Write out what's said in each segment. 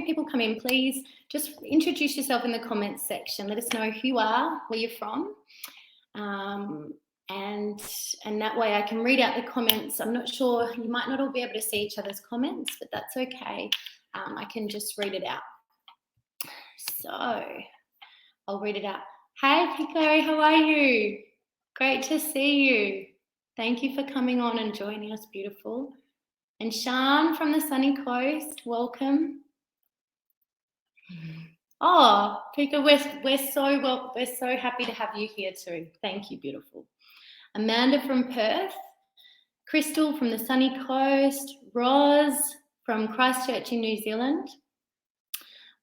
people come in, please just introduce yourself in the comments section. Let us know who you are, where you're from. And that way I can read out the comments. I'm not sure, you might not all be able to see each other's comments, but that's okay. I can just read it out. So I'll read it out. Hey, Pico, how are you? Great to see you. Thank you for coming on and joining us, beautiful. And Shan from the sunny coast, welcome. Oh, Pico, we're so happy to have you here too. Thank you, beautiful. Amanda from Perth, Crystal from the sunny coast, Roz from Christchurch in New Zealand.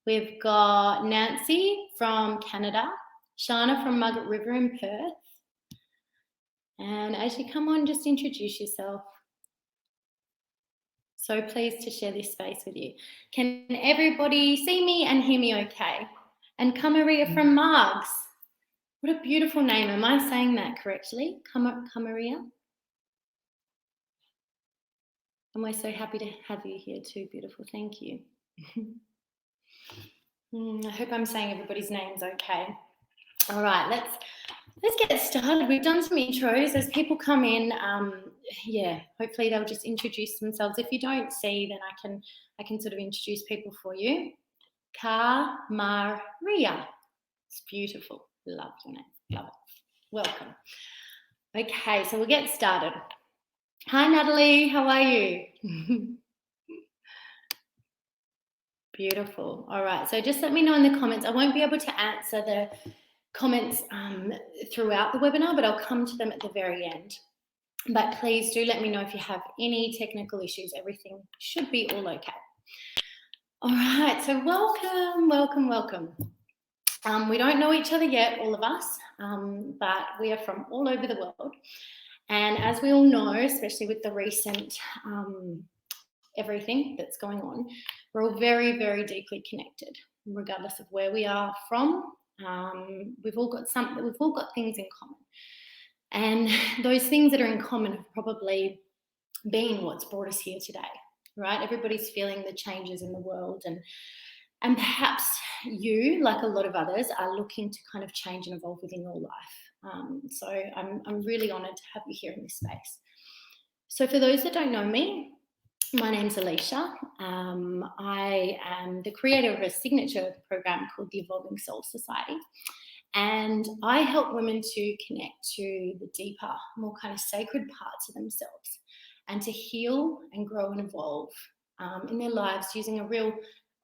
We've got Nancy from Canada, Shana from Margaret River in Perth. And as you come on, just introduce yourself. So pleased to share this space with you. Can everybody see me and hear me okay? And Kamaria from Margs. What a beautiful name. Am I saying that correctly? Kamaria? And we're so happy to have you here too, beautiful. Thank you. I hope I'm saying everybody's names okay. All right, let's get started. We've done some intros. As people come in, hopefully they'll just introduce themselves. If you don't see, then I can sort of introduce people for you. Kamaria. It's beautiful. Love your name. Love it. Welcome. Okay, so we'll get started. Hi, Natalie. How are you? Beautiful. All right, so just let me know in the comments. I won't be able to answer the comments throughout the webinar, but I'll come to them at the very end. But please do let me know if you have any technical issues. Everything should be all okay. All right, so welcome. We don't know each other yet, all of us, but we are from all over the world. And as we all know, especially with the recent everything that's going on, we're all very, very deeply connected, regardless of where we are from. We've all got things in common. And those things that are in common have probably been what's brought us here today, right? Everybody's feeling the changes in the world, and perhaps you, like a lot of others, are looking to kind of change and evolve within your life. So I'm really honoured to have you here in this space. So for those that don't know me, my name's Alicia. I am the creator of a signature program called the Evolving Soul Society. And I help women to connect to the deeper, more kind of sacred parts of themselves and to heal and grow and evolve in their lives using a real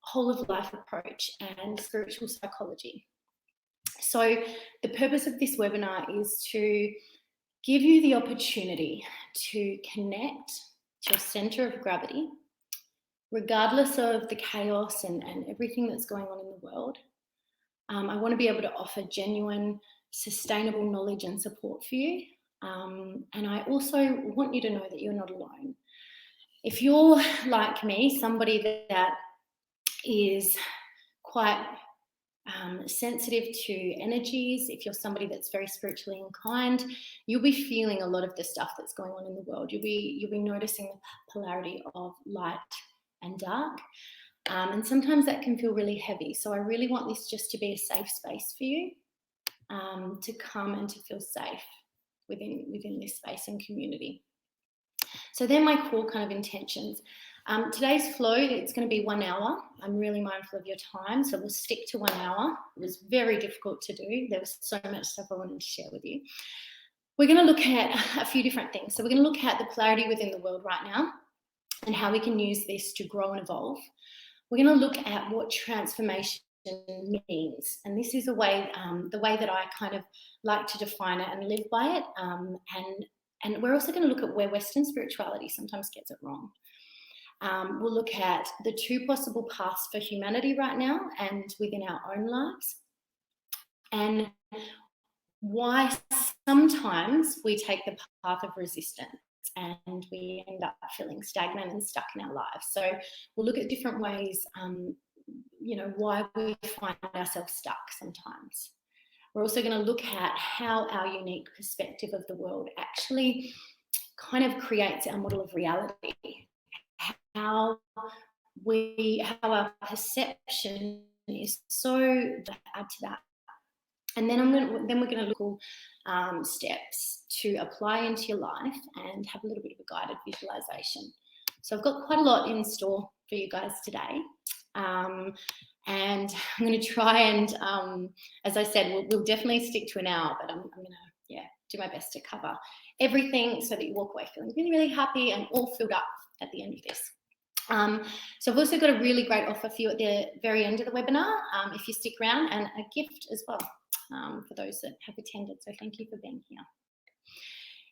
whole of life approach and spiritual psychology. So the purpose of this webinar is to give you the opportunity to connect to your center of gravity, regardless of the chaos and everything that's going on in the world. I want to be able to offer genuine, sustainable knowledge and support for you. And I also want you to know that you're not alone. If you're like me, somebody that is quite sensitive to energies, if you're somebody that's very spiritually inclined, you'll be feeling a lot of the stuff that's going on in the world. You'll be noticing the polarity of light and dark. And sometimes that can feel really heavy. So I really want this just to be a safe space for you to come and to feel safe within this space and community. So they're my core kind of intentions. Today's flow, it's going to be 1 hour. I'm really mindful of your time, so we'll stick to 1 hour. It was very difficult to do. There was so much stuff I wanted to share with you. We're going to look at a few different things. So we're going to look at the polarity within the world right now and how we can use this to grow and evolve. We're going to look at what transformation means, and this is the way that I kind of like to define it and live by it. And we're also going to look at where Western spirituality sometimes gets it wrong. We'll look at the 2 possible paths for humanity right now and within our own lives, and why sometimes we take the path of resistance and we end up feeling stagnant and stuck in our lives. So we'll look at different ways, why we find ourselves stuck sometimes. We're also going to look at how our unique perspective of the world actually kind of creates our model of reality. How how our perception is so add to that. And then we're going to look at steps to apply into your life and have a little bit of a guided visualization. So I've got quite a lot in store for you guys today. And I'm going to try and, as I said, we'll definitely stick to an hour, but I'm going to, do my best to cover everything so that you walk away feeling really, really happy and all filled up at the end of this. So I've also got a really great offer for you at the very end of the webinar, if you stick around, and a gift as well for those that have attended. So thank you for being here.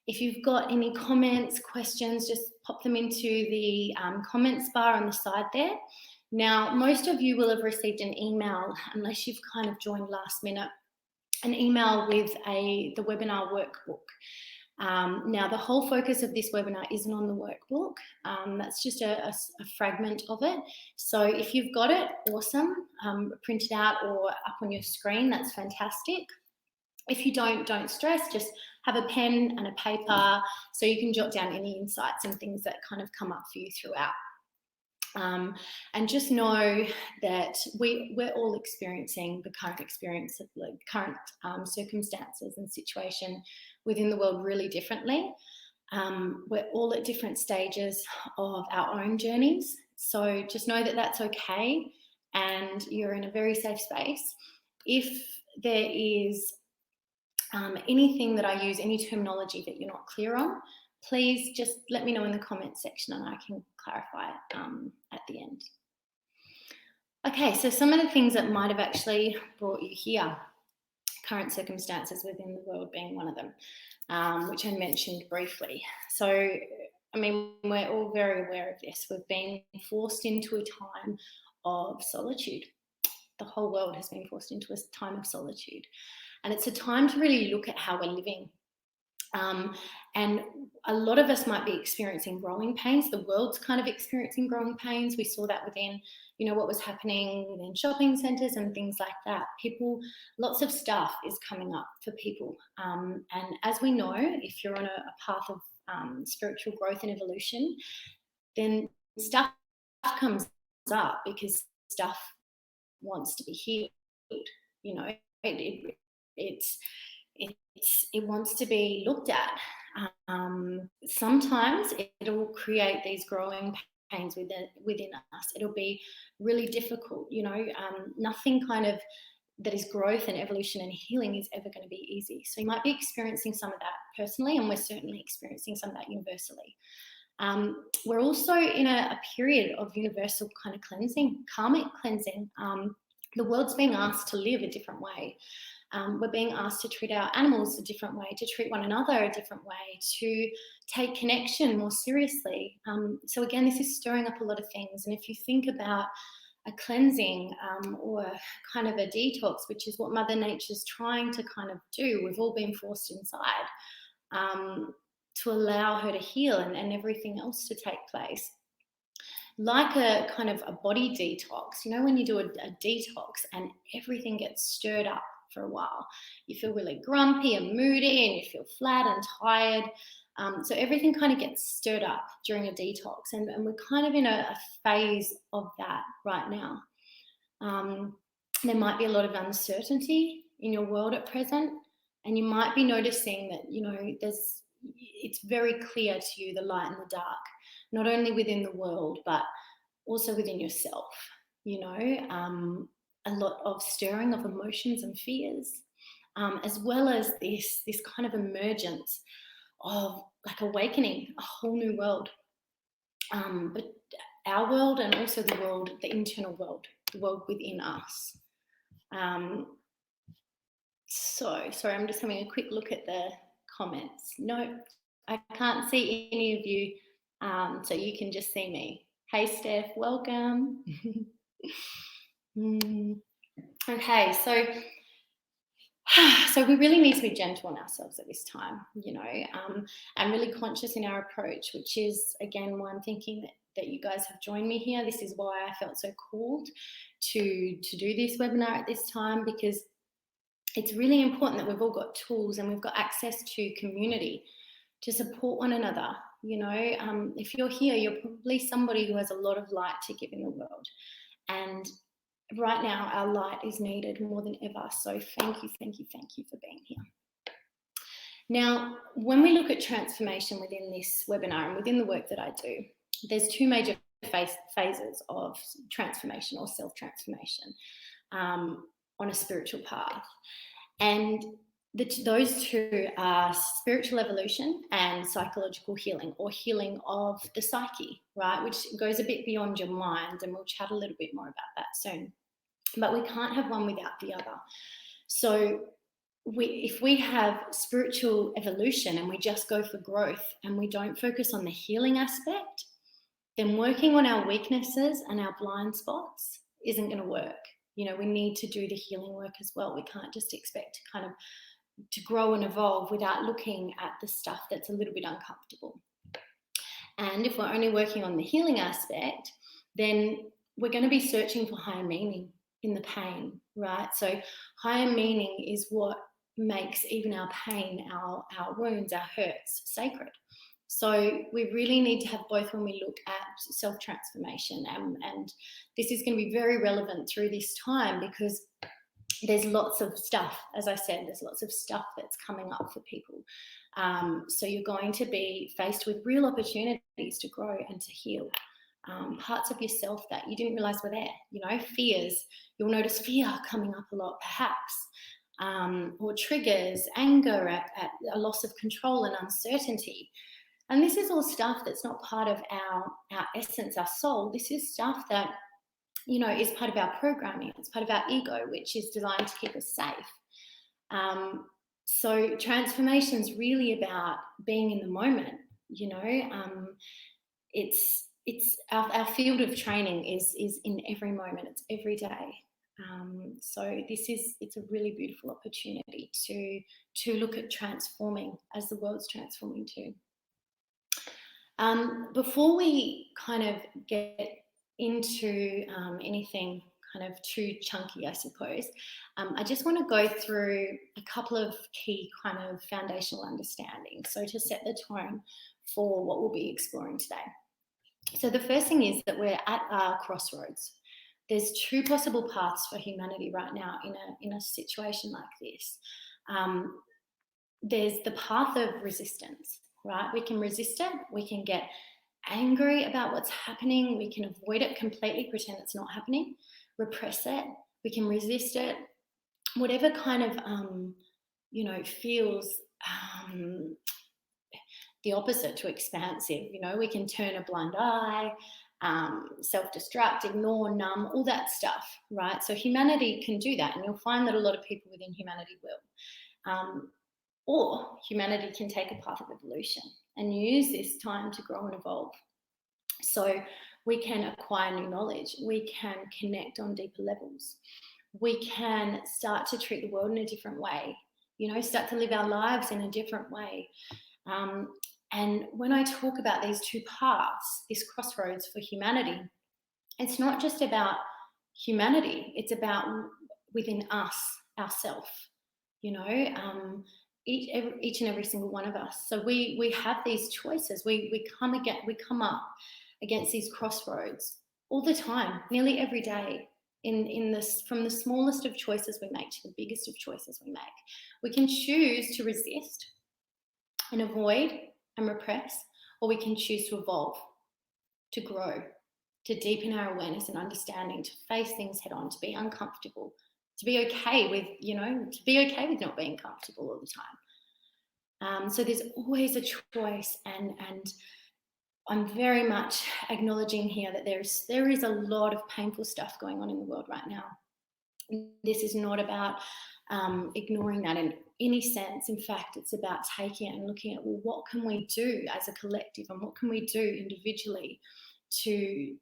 If you've got any comments, questions, just pop them into the comments bar on the side there. Now, most of you will have received an email, unless you've kind of joined last minute, an email with the webinar workbook. Now, the whole focus of this webinar isn't on the workbook. That's just a fragment of it. So if you've got it, awesome. Print it out or up on your screen, that's fantastic. If you don't stress, just have a pen and a paper so you can jot down any insights and things that kind of come up for you throughout. And just know that we're all experiencing the current experience of the current circumstances and situation within the world really differently. We're all at different stages of our own journeys. So just know that that's okay and you're in a very safe space. If there is anything that I use, any terminology that you're not clear on, please just let me know in the comments section and I can clarify it at the end. Okay, so some of the things that might have actually brought you here, current circumstances within the world being one of them, which I mentioned briefly. So, I mean, we're all very aware of this. We've been forced into a time of solitude. The whole world has been forced into a time of solitude. And it's a time to really look at how we're living. And a lot of us might be experiencing growing pains. The world's kind of experiencing growing pains. We saw that within, what was happening within shopping centres and things like that. Lots of stuff is coming up for people. And as we know, if you're on a path of spiritual growth and evolution, then stuff comes up because stuff wants to be healed. It wants to be looked at. Sometimes it'll create these growing pains within us. It'll be really difficult. Nothing kind of that is growth and evolution and healing is ever going to be easy. So you might be experiencing some of that personally, and we're certainly experiencing some of that universally. We're also in a period of universal kind of cleansing, karmic cleansing. The world's being asked to live a different way. We're being asked to treat our animals a different way, to treat one another a different way, to take connection more seriously. So again, this is stirring up a lot of things. And if you think about a cleansing or kind of a detox, which is what Mother Nature's trying to kind of do, we've all been forced inside to allow her to heal and everything else to take place. Like a kind of a body detox, when you do a detox and everything gets stirred up for a while, you feel really grumpy and moody and you feel flat and tired. So everything kind of gets stirred up during a detox, and we're kind of in a phase of that right now. There might be a lot of uncertainty in your world at present, and you might be noticing that, it's very clear to you the light and the dark, not only within the world, but also within yourself, a lot of stirring of emotions and fears, as well as this kind of emergence of like awakening, a whole new world. But our world and also the world, the internal world, the world within us. So, sorry, I'm just having a quick look at the comments. No, I can't see any of you, so you can just see me. Hey, Steph, welcome. Okay, so we really need to be gentle on ourselves at this time, and really conscious in our approach, which is, again, why I'm thinking that you guys have joined me here. This is why I felt so called to do this webinar at this time, because it's really important that we've all got tools and we've got access to community to support one another, If you're here, you're probably somebody who has a lot of light to give in the world. And right now, our light is needed more than ever. So thank you, thank you, thank you for being here. Now, when we look at transformation within this webinar and within the work that I do, there's two major phases of transformation or self-transformation on a spiritual path. And those two are spiritual evolution and psychological healing, or healing of the psyche, right? Which goes a bit beyond your mind, and we'll chat a little bit more about that soon. But we can't have one without the other. So if we have spiritual evolution and we just go for growth and we don't focus on the healing aspect, then working on our weaknesses and our blind spots isn't going to work. We need to do the healing work as well. We can't just expect to grow and evolve without looking at the stuff that's a little bit uncomfortable. And if we're only working on the healing aspect, then we're going to be searching for higher meaning in the pain, right? So higher meaning is what makes even our pain, our wounds, our hurts sacred. So we really need to have both when we look at self-transformation. And this is going to be very relevant through this time, because there's lots of stuff, as I said, there's lots of stuff that's coming up for people. So you're going to be faced with real opportunities to grow and to heal. Parts of yourself that you didn't realize were there, fears. You'll notice fear coming up a lot, perhaps, or triggers, anger at a loss of control and uncertainty. And this is all stuff that's not part of our essence, our soul. This is stuff that, is part of our programming. It's part of our ego, which is designed to keep us safe. So transformation is really about being in the moment, it's our field of training is in every moment. It's every day. So it's a really beautiful opportunity to look at transforming as the world's transforming too. Before we kind of get into anything kind of too chunky, I suppose, I just want to go through a couple of key kind of foundational understandings, so to set the tone for what we'll be exploring today. So the first thing is that we're at our crossroads. There's two possible paths for humanity right now in a situation like this. There's the path of resistance, right? We can resist it. We can get angry about what's happening. We can avoid it completely, pretend it's not happening, repress it. We can resist it. Whatever kind of, feels the opposite to expansive. We can turn a blind eye, self-destruct, ignore, numb, all that stuff, right? So humanity can do that, and you'll find that a lot of people within humanity will. Or humanity can take a path of evolution and use this time to grow and evolve. So we can acquire new knowledge. We can connect on deeper levels. We can start to treat the world in a different way, start to live our lives in a different way. And when I talk about these two paths, this crossroads for humanity, it's not just about humanity, it's about within us, ourself, each and every single one of us. So we have these choices. We come up against these crossroads all the time, nearly every day, in this, from the smallest of choices we make to the biggest of choices we make. We can choose to resist and avoid and repress, or we can choose to evolve, to grow, to deepen our awareness and understanding, to face things head on, to be uncomfortable, to be okay with, not being comfortable all the time. So there's always a choice, and I'm very much acknowledging here that there is a lot of painful stuff going on in the world right now. This is not about ignoring that in any sense. In fact, it's about taking it and looking at, well, what can we do as a collective, and what can we do individually to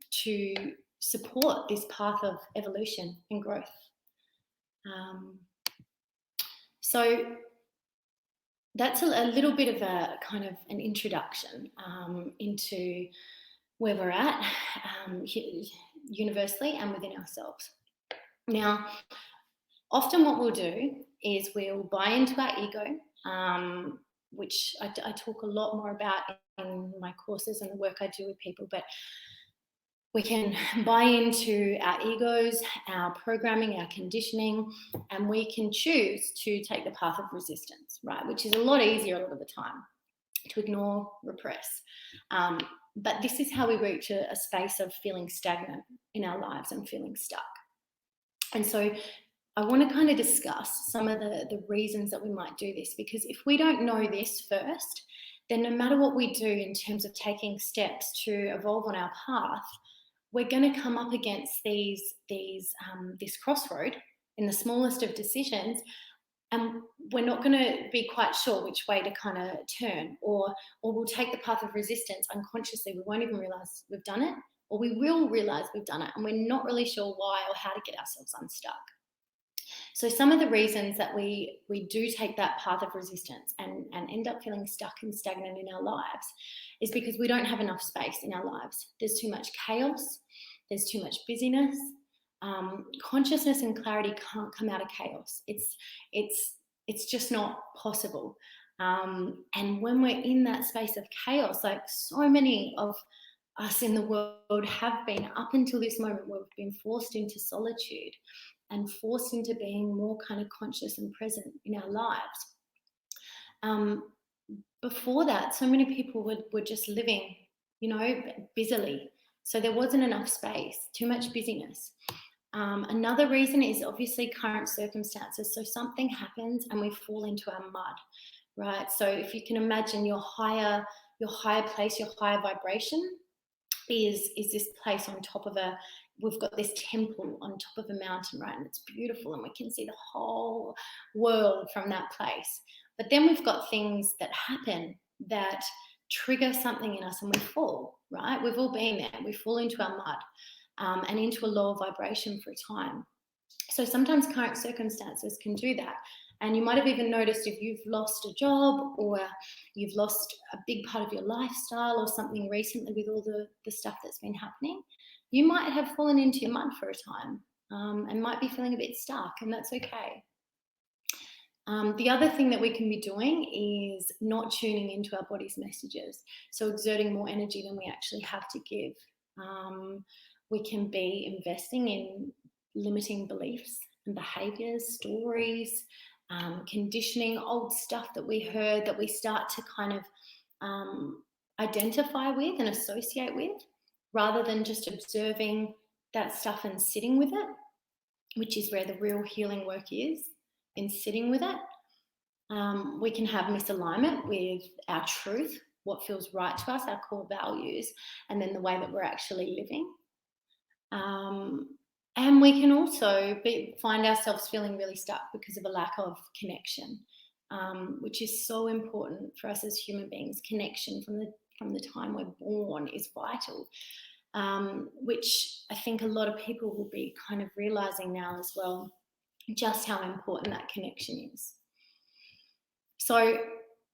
support this path of evolution and growth. So that's a little bit of a kind of an introduction into where we're at universally and within ourselves. Now, often what we'll do is we'll buy into our ego. which I talk a lot more about in my courses and the work I do with people, but we can buy into our egos, our programming, our conditioning, and we can choose to take the path of resistance, right? Which is a lot easier a lot of the time, to ignore, repress. But this is how we reach a space of feeling stagnant in our lives and feeling stuck. And so I want to kind of discuss some of the reasons that we might do this, because if we don't know this first, then no matter what we do in terms of taking steps to evolve on our path, we're going to come up against this crossroad in the smallest of decisions, and we're not going to be quite sure which way to kind of turn, or we'll take the path of resistance unconsciously. We won't even realize we've done it, or we will realize we've done it, and we're not really sure why or how to get ourselves unstuck. So some of the reasons that we do take that path of resistance and end up feeling stuck and stagnant in our lives is because we don't have enough space in our lives. There's too much chaos. There's too much busyness. Consciousness and clarity can't come out of chaos. It's just not possible. And when we're in that space of chaos, like so many of us in the world have been up until this moment, where we've been forced into solitude and forced into being more kind of conscious and present in our lives. Before that, so many people were just living, busily. So there wasn't enough space, too much busyness. Another reason is obviously current circumstances. So something happens and we fall into our mud, right? So if you can imagine your higher place, your higher vibration is this place on top of we've got this temple on top of a mountain, right? And it's beautiful and we can see the whole world from that place. But then we've got things that happen that trigger something in us and we fall, right? We've all been there. We fall into our mud and into a lower vibration for a time. So sometimes current circumstances can do that. And you might have even noticed if you've lost a job or you've lost a big part of your lifestyle or something recently with all the stuff that's been happening, you might have fallen into your mud for a time and might be feeling a bit stuck, and that's okay. The other thing that we can be doing is not tuning into our body's messages, so exerting more energy than we actually have to give. We can be investing in limiting beliefs and behaviors, stories, conditioning, old stuff that we heard that we start to kind of identify with and associate with, rather than just observing that stuff and sitting with it, which is where the real healing work is, in sitting with it. We can have misalignment with our truth, what feels right to us, our core values, and then the way that we're actually living. And we can also find ourselves feeling really stuck because of a lack of connection, which is so important for us as human beings. Connection from the time we're born is vital, which I think a lot of people will be kind of realizing now as well, just how important that connection is. So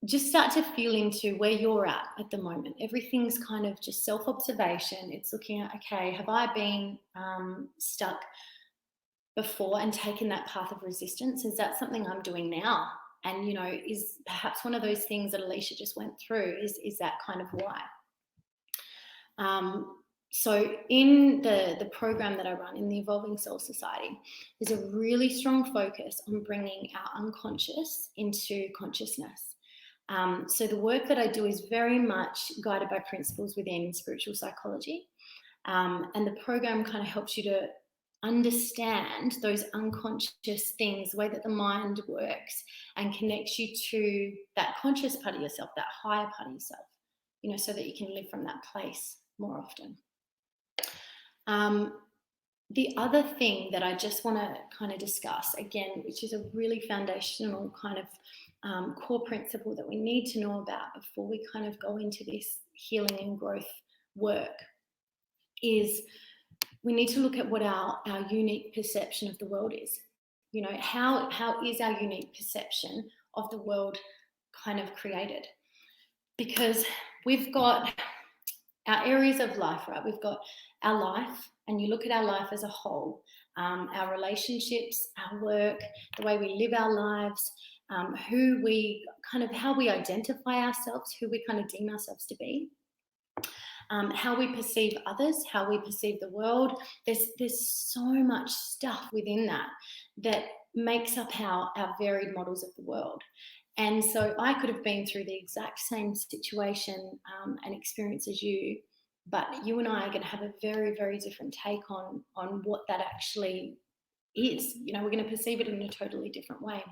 just start to feel into where you're at the moment. Everything's kind of just self-observation. It's looking at, okay, have I been stuck before and taken that path of resistance? Is that something I'm doing now? And, is perhaps one of those things that Alicia just went through is that kind of why. So in the program that I run in the Evolving Soul Society, there's a really strong focus on bringing our unconscious into consciousness. So the work that I do is very much guided by principles within spiritual psychology. And the program kind of helps you to understand those unconscious things, the way that the mind works, and connects you to that conscious part of yourself, that higher part of yourself, so that you can live from that place more often. The other thing that I just want to kind of discuss again, which is a really foundational kind of core principle that we need to know about before we kind of go into this healing and growth work, is we need to look at what our unique perception of the world is. How is our unique perception of the world kind of created? Because we've got our areas of life, right? We've got our life, and you look at our life as a whole, our relationships, our work, the way we live our lives, who we kind of, how we identify ourselves, who we kind of deem ourselves to be, how we perceive others, how we perceive the world. There's so much stuff within that makes up our varied models of the world. And so I could have been through the exact same situation and experience as you, but you and I are going to have a very, very different take on what that actually is. You know, we're going to perceive it in a totally different way.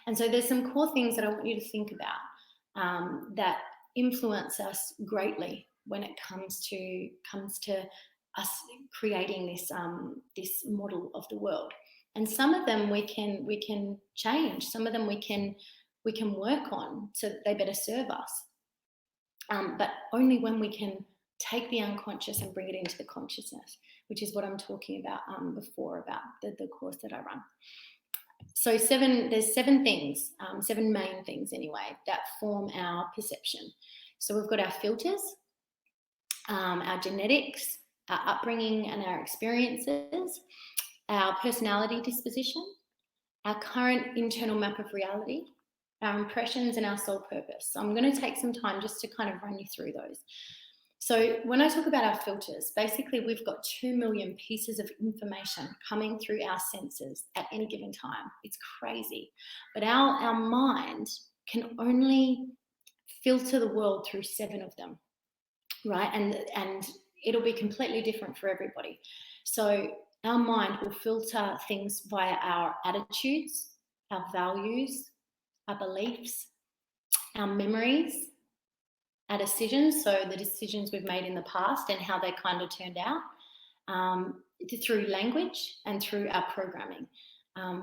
And so there's some core things that I want you to think about that influence us greatly when it comes to us creating this model of the world. And some of them we can change. Some of them we can work on so that they better serve us. But only when we can take the unconscious and bring it into the consciousness, which is what I'm talking about before about the course that I run. So there's seven things, seven main things anyway, that form our perception. So we've got our filters, our genetics, our upbringing and our experiences, our personality disposition, our current internal map of reality, our impressions, and our soul purpose. So I'm going to take some time just to kind of run you through those. So when I talk about our filters, basically we've got 2 million pieces of information coming through our senses at any given time. It's crazy. But our mind can only filter the world through 7 of them, right? And it'll be completely different for everybody. So our mind will filter things via our attitudes, our values, our beliefs, our memories, our decisions, so the decisions we've made in the past and how they kind of turned out, through language and through our programming,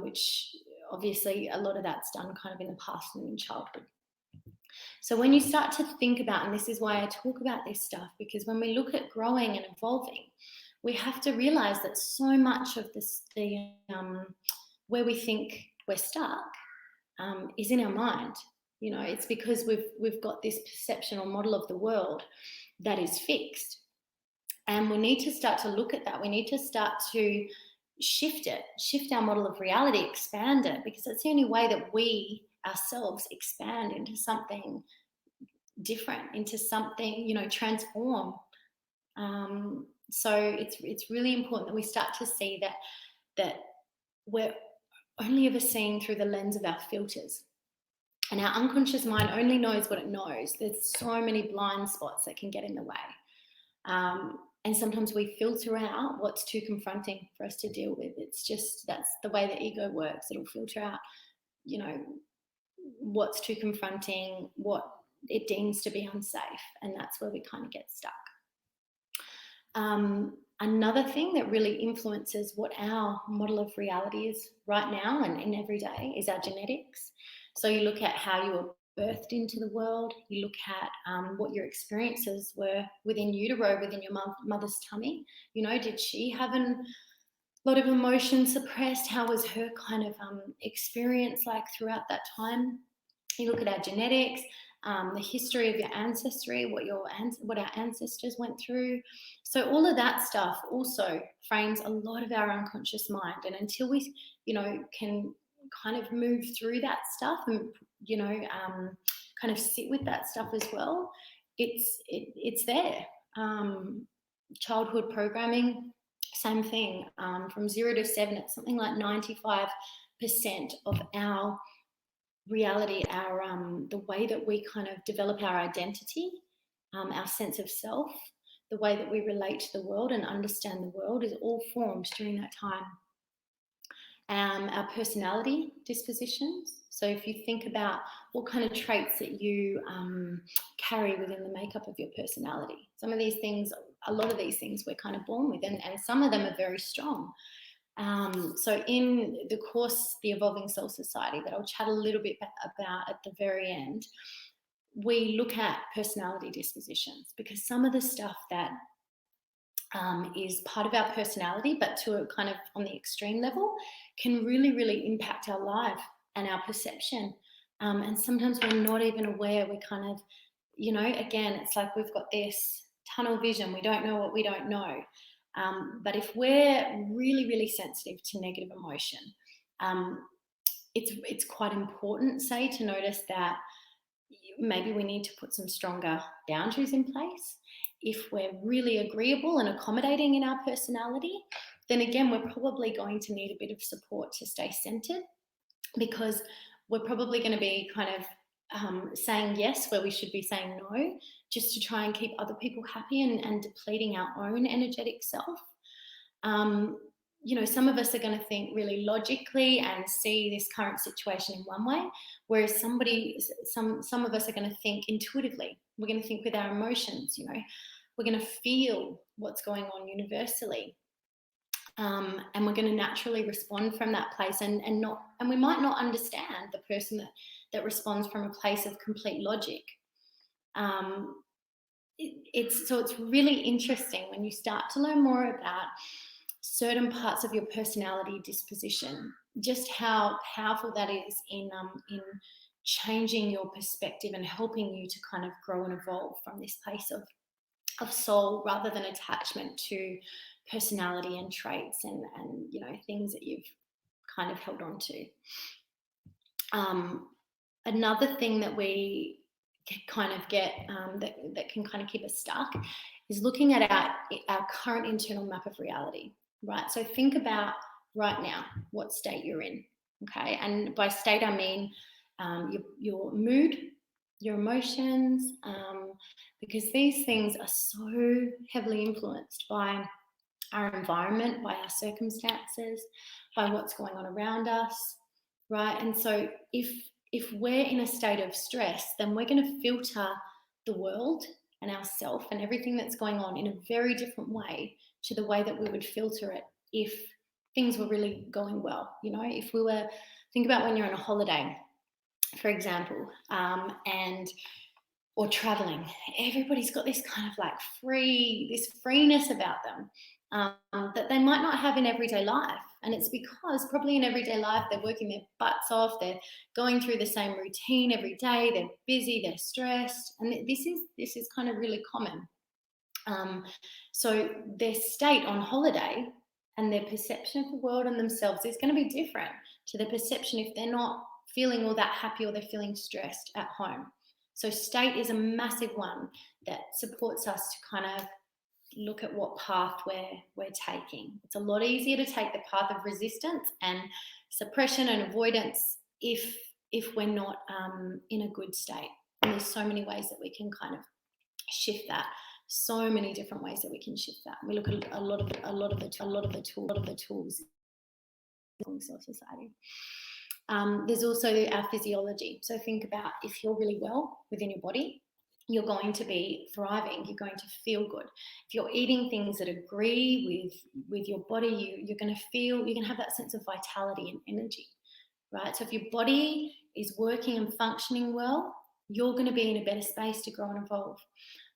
which obviously a lot of that's done kind of in the past and in childhood. So when you start to think about, and this is why I talk about this stuff, because when we look at growing and evolving, we have to realize that so much of this, where we think we're stuck, is in our mind. You know, it's because we've got this perception or model of the world that is fixed. And we need to start to look at that. We need to start to shift our model of reality, expand it, because that's the only way that we ourselves expand into something different, into something, you know, transform. So it's really important that we start to see that we're only ever seeing through the lens of our filters. And our unconscious mind only knows what it knows. There's so many blind spots that can get in the way. And sometimes we filter out what's too confronting for us to deal with. It's just, that's the way the ego works. It'll filter out, you know, what's too confronting, what it deems to be unsafe. And that's where we kind of get stuck. Another thing that really influences what our model of reality is right now and in every day is our genetics. So you look at how you were birthed into the world, you look at what your experiences were within utero, within your mother's tummy. You know, did she have a lot of emotion suppressed? How was her kind of experience like throughout that time? You look at our genetics, the history of your ancestry, what our ancestors went through. So all of that stuff also frames a lot of our unconscious mind. And until we, you know, can kind of move through that stuff and, you know, kind of sit with that stuff as well, it's there. Childhood programming, same thing. From 0 to 7, it's something like 95% of our reality, our the way that we kind of develop our identity, our sense of self, the way that we relate to the world and understand the world is all formed during that time. Our personality dispositions. So if you think about what kind of traits that you carry within the makeup of your personality, some of these things, a lot of these things we're kind of born with, and some of them are very strong. So in the course, The Evolving Soul Society, that I'll chat a little bit about at the very end, we look at personality dispositions, because some of the stuff that is part of our personality, but to a kind of on the extreme level, can really, really impact our life and our perception. And sometimes we're not even aware. We kind of, you know, again, it's like we've got this tunnel vision. We don't know what we don't know. But if we're really, really sensitive to negative emotion, it's quite important, say, to notice that maybe we need to put some stronger boundaries in place. If we're really agreeable and accommodating in our personality, then again, we're probably going to need a bit of support to stay centered, because we're probably going to be kind of saying yes where we should be saying no, just to try and keep other people happy, and depleting our own energetic self. Some of us are going to think really logically and see this current situation in one way, whereas some of us are going to think intuitively. We're going to think with our emotions. We're going to feel what's going on universally, and we're going to naturally respond from that place, and we might not understand the person that responds from a place of complete logic. It's really interesting when you start to learn more about certain parts of your personality disposition, just how powerful that is in changing your perspective and helping you to kind of grow and evolve from this place of soul, rather than attachment to personality and traits and things that you've kind of held on to. Another thing that we kind of get that can kind of keep us stuck is looking at our current internal map of reality, right? So think about right now what state you're in, okay? And by state, I mean your mood, your emotions, because these things are so heavily influenced by our environment, by our circumstances, by what's going on around us, right? And so if we're in a state of stress, then we're going to filter the world and ourselves and everything that's going on in a very different way to the way that we would filter it if things were really going well. If we were, think about when you're on a holiday, for example, or traveling, everybody's got this kind of like freeness about them that they might not have in everyday life. And it's because probably in everyday life, they're working their butts off, they're going through the same routine every day, they're busy, they're stressed. And this is kind of really common. So their state on holiday and their perception of the world and themselves is going to be different to their perception if they're not feeling all that happy or they're feeling stressed at home. So state is a massive one that supports us to kind of look at what path we're taking. It's a lot easier to take the path of resistance and suppression and avoidance if we're not in a good state. And there's so many ways that we can kind of shift that. So many different ways that we can shift that. We look at a lot of the tools in Self Society. There's also our physiology. So think about if you're really well within your body, you're going to be thriving, you're going to feel good. If you're eating things that agree with your body, you're going to have that sense of vitality and energy, right? So if your body is working and functioning well, you're going to be in a better space to grow and evolve.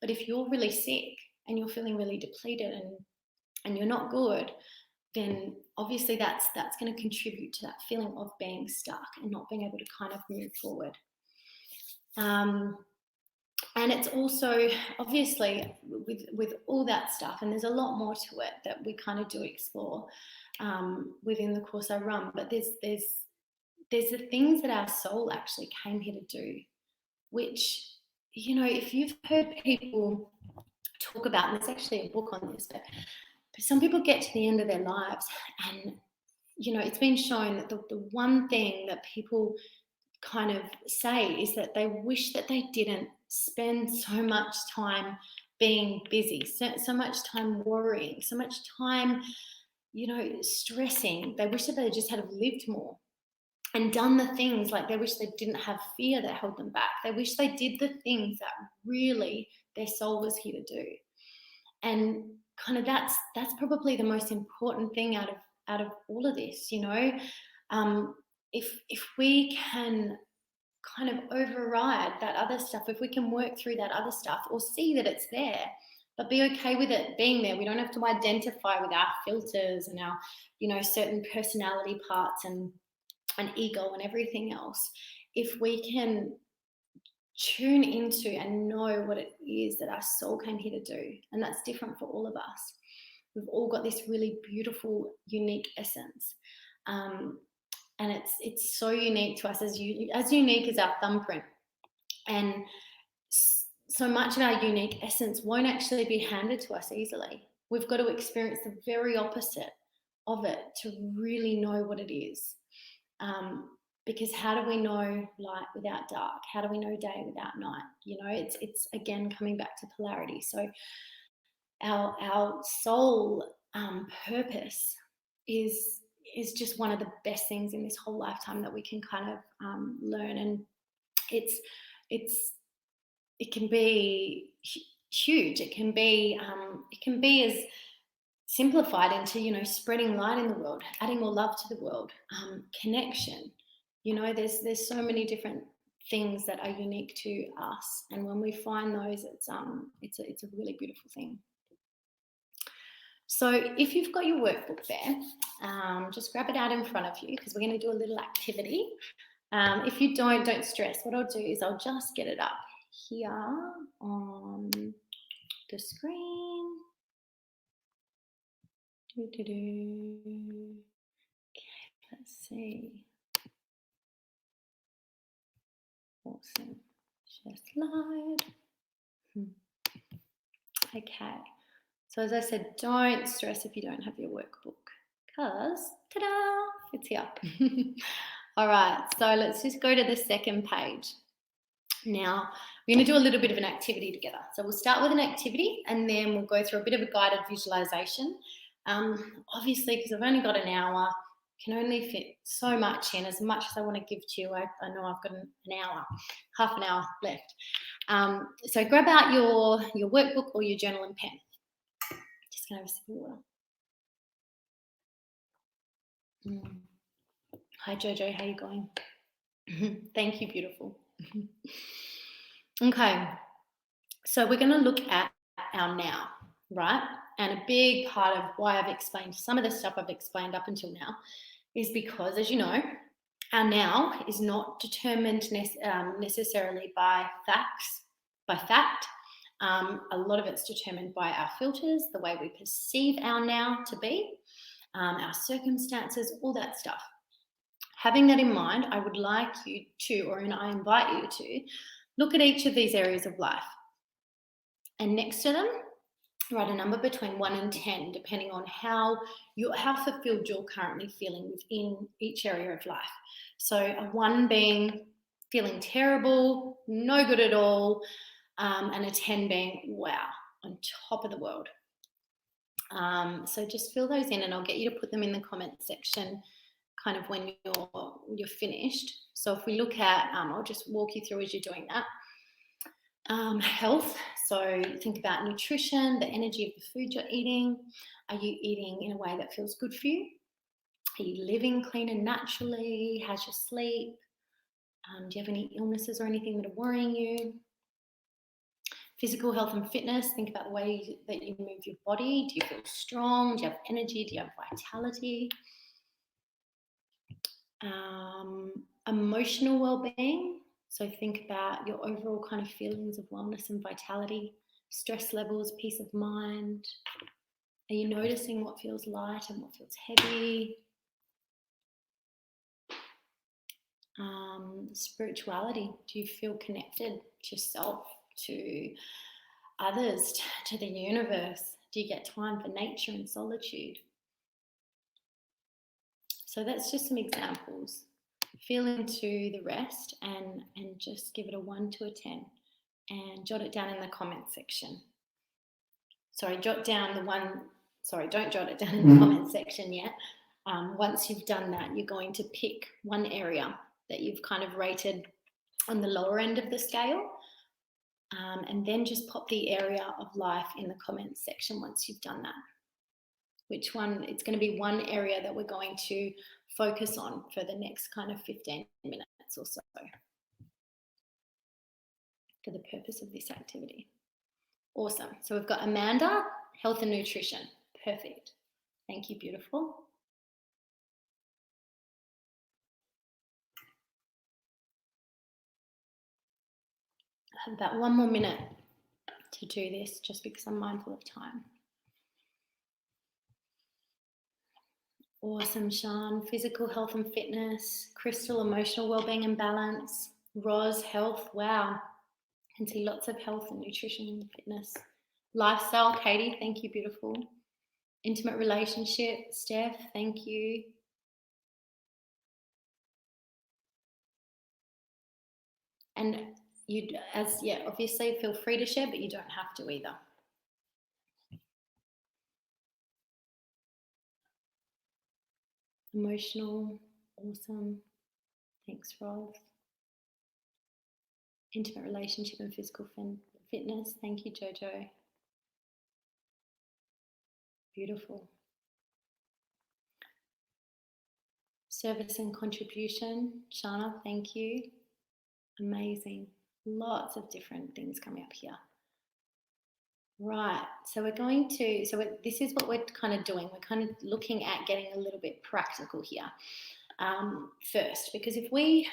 But if you're really sick and you're feeling really depleted and you're not good, then obviously that's going to contribute to that feeling of being stuck and not being able to kind of move forward. And it's also obviously with all that stuff, and there's a lot more to it that we kind of do explore within the course I run. But there's the things that our soul actually came here to do, which, if you've heard people talk about, and there's actually a book on this, but some people get to the end of their lives and, it's been shown that the one thing that people kind of say is that they wish that they didn't spend so much time being busy, so much time worrying, so much time, stressing. They wish that they just had lived more and done the things, like they wish they didn't have fear that held them back. They wish they did the things that really their soul was here to do. And kind of that's probably the most important thing out of all of this, if we can kind of override that other stuff, if we can work through that other stuff or see that it's there, but be okay with it being there. We don't have to identify with our filters and our, certain personality parts and ego and everything else. If we can tune into and know what it is that our soul came here to do, and that's different for all of us. We've all got this really beautiful, unique essence. And it's so unique to us, as unique as our thumbprint. And so much of our unique essence won't actually be handed to us easily. We've got to experience the very opposite of it to really know what it is. Because how do we know light without dark? How do we know day without night? You know, it's again coming back to polarity. So our soul purpose is just one of the best things in this whole lifetime that we can kind of learn. And it can be huge. It can be as simplified into, you know, spreading light in the world, adding more love to the world, connection. You know, there's so many different things that are unique to us, and when we find those, it's a really beautiful thing. So if you've got your workbook there, just grab it out in front of you, because we're going to do a little activity. If you don't stress. What I'll do is I'll just get it up here on the screen. Okay, let's see. Awesome. Share slide. Okay. So as I said, don't stress if you don't have your workbook, because ta-da, it's here. All right, so let's just go to the second page. Now, we're going to do a little bit of an activity together. So we'll start with an activity, and then we'll go through a bit of a guided visualization. Obviously, because I've only got an hour, can only fit so much in. As much as I want to give to you, I know I've got an hour, half an hour left. So grab out your workbook or your journal and pen. Just going to have a sip of water. Hi, Jojo, how are you going? Thank you, beautiful. Okay, so we're going to look at our now, right? And a big part of why I've explained some of the stuff I've explained up until now is because, as you know, our now is not determined necessarily by fact. A lot of it's determined by our filters, the way we perceive our now to be, our circumstances, all that stuff. Having that in mind, I would like you to, or I invite you to, look at each of these areas of life. And next to them, write a number between 1 and 10, depending on how fulfilled you're currently feeling within each area of life. So a 1 being feeling terrible, no good at all, and a 10 being, wow, on top of the world. So just fill those in, and I'll get you to put them in the comment section kind of when you're finished. So if we look at, I'll just walk you through as you're doing that. Health, so think about nutrition, the energy of the food you're eating. Are you eating in a way that feels good for you? Are you living clean and naturally? How's your sleep? Do you have any illnesses or anything that are worrying you? Physical health and fitness, think about the way that you move your body. Do you feel strong? Do you have energy? Do you have vitality? Emotional well-being, so think about your overall kind of feelings of wellness and vitality, stress levels, peace of mind. Are you noticing what feels light and what feels heavy? Spirituality, do you feel connected to yourself, to others, to the universe? Do you get time for nature and solitude? So that's just some examples. Feel into the rest and just give it a 1 to a 10 and jot it down in the comment section. Sorry, don't jot it down in the comment section yet. Once you've done that, you're going to pick one area that you've kind of rated on the lower end of the scale, and then just pop the area of life in the comments section once you've done that. Which one? It's going to be one area that we're going to focus on for the next kind of 15 minutes or so for the purpose of this activity. Awesome. So we've got Amanda, health and nutrition. Perfect. Thank you, beautiful. I have about 1 more minute to do this just because I'm mindful of time. Awesome, Sean. Physical health and fitness. Crystal, emotional well-being and balance. Roz, health. Wow. I can see lots of health and nutrition and fitness. Lifestyle, Katie, thank you, beautiful. Intimate relationship, Steph, thank you. And obviously feel free to share, but you don't have to either. Emotional, awesome. Thanks, Roz. Intimate relationship and physical fitness. Thank you, Jojo. Beautiful. Service and contribution. Shana, thank you. Amazing. Lots of different things coming up here. Right, so this is what we're kind of doing. We're kind of looking at getting a little bit practical here first, because if we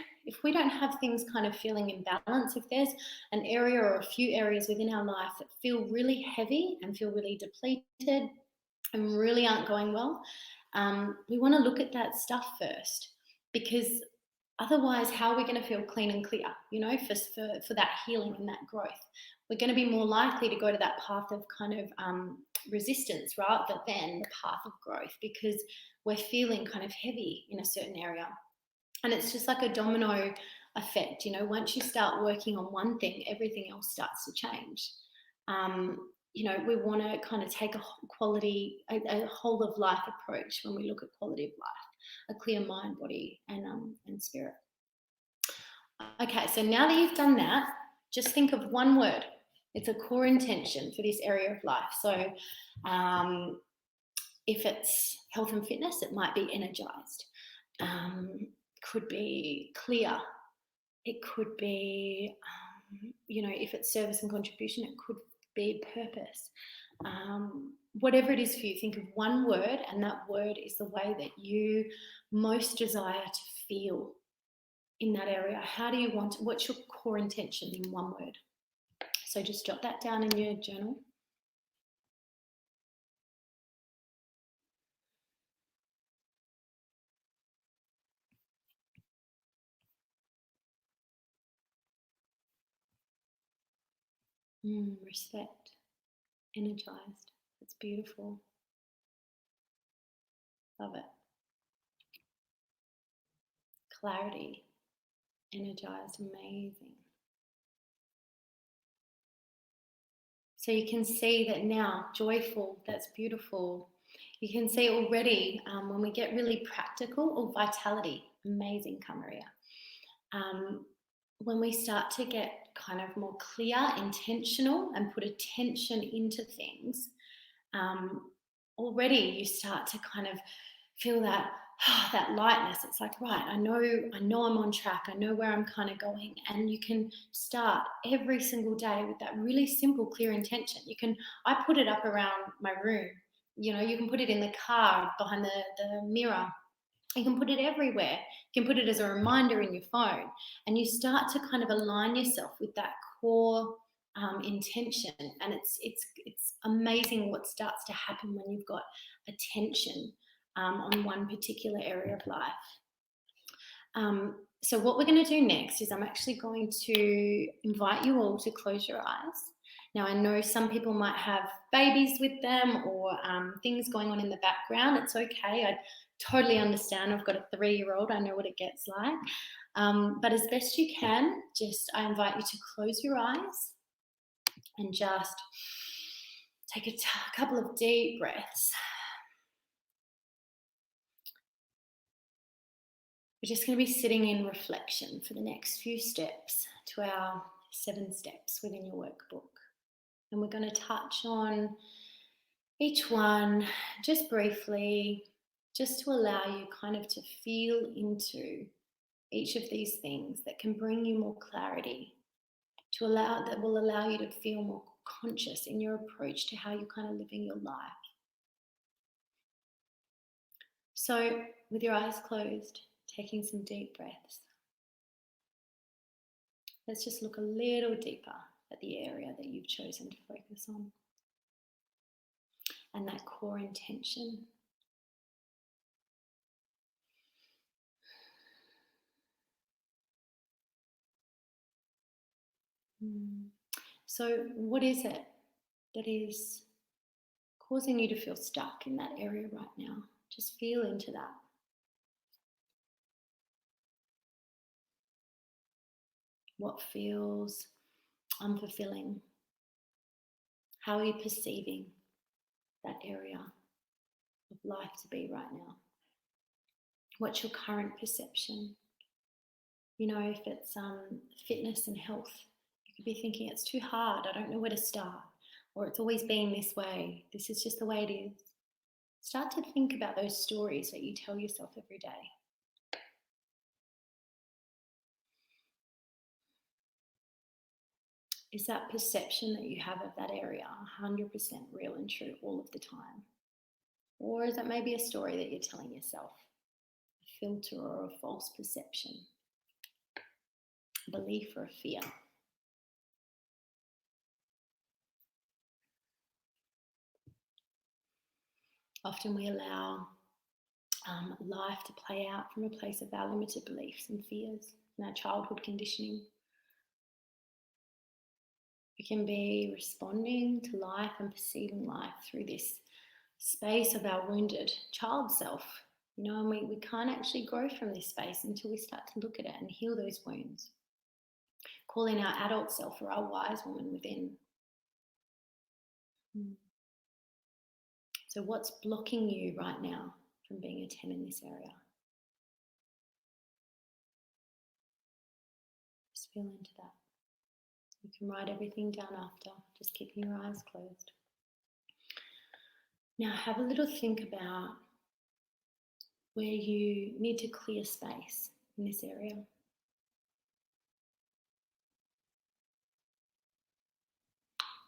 don't have things kind of feeling in balance, if there's an area or a few areas within our life that feel really heavy and feel really depleted and really aren't going well, we want to look at that stuff first, because otherwise, how are we going to feel clean and clear, for that healing and that growth? We're going to be more likely to go to that path of kind of resistance rather than the path of growth, because we're feeling kind of heavy in a certain area. And it's just like a domino effect. Once you start working on one thing, everything else starts to change. We want to kind of take a whole of life approach when we look at quality of life, a clear mind, body, and spirit. Okay, so now that you've done that, just think of one word. It's a core intention for this area of life. So if it's health and fitness, it might be energized. Could be clear. It could be, if it's service and contribution, it could be purpose. Whatever it is for you, think of one word, and that word is the way that you most desire to feel in that area. What's your core intention in one word? So just jot that down in your journal. Respect, energized. That's beautiful. Love it. Clarity, energized, amazing. So you can see that now, joyful, that's beautiful. You can see already when we get really practical, or vitality, amazing, Kamaria. When we start to get kind of more clear, intentional, and put attention into things, already you start to kind of feel that lightness. It's like, right, I know I'm on track. I know where I'm kind of going. And you can start every single day with that really simple, clear intention. I put it up around my room. You can put it in the car, behind the mirror. You can put it everywhere. You can put it as a reminder in your phone. And you start to kind of align yourself with that core intention. And it's amazing what starts to happen when you've got attention on one particular area of life. So what we're going to do next is I'm actually going to invite you all to close your eyes. Now, I know some people might have babies with them, or things going on in the background. It's okay. I totally understand. I've got a 3-year-old. I know what it gets like. But as best you can, I invite you to close your eyes and just take a couple of deep breaths. We're just going to be sitting in reflection for the next few steps to our 7 steps within your workbook. And we're going to touch on each one just briefly, just to allow you kind of to feel into each of these things that can bring you more clarity, that will allow you to feel more conscious in your approach to how you're kind of living your life. So with your eyes closed, taking some deep breaths, let's just look a little deeper at the area that you've chosen to focus on, and that core intention. So what is it that is causing you to feel stuck in that area right now? Just feel into that. What feels unfulfilling? How are you perceiving that area of life to be right now? What's your current perception? You know, if it's fitness and health, you could be thinking it's too hard, I don't know where to start, or it's always been this way, this is just the way it is. Start to think about those stories that you tell yourself every day. Is that perception that you have of that area 100% real and true all of the time? Or is it maybe a story that you're telling yourself? A filter or a false perception? A belief or a fear? Often we allow life to play out from a place of our limited beliefs and fears and our childhood conditioning. We can be responding to life and perceiving life through this space of our wounded child self, you know, and we can't actually grow from this space until we start to look at it and heal those wounds. Call in our adult self or our wise woman within. So what's blocking you right now from being a 10 in this area? Just feel into that. You can write everything down after, just keeping your eyes closed. Now have a little think about where you need to clear space in this area.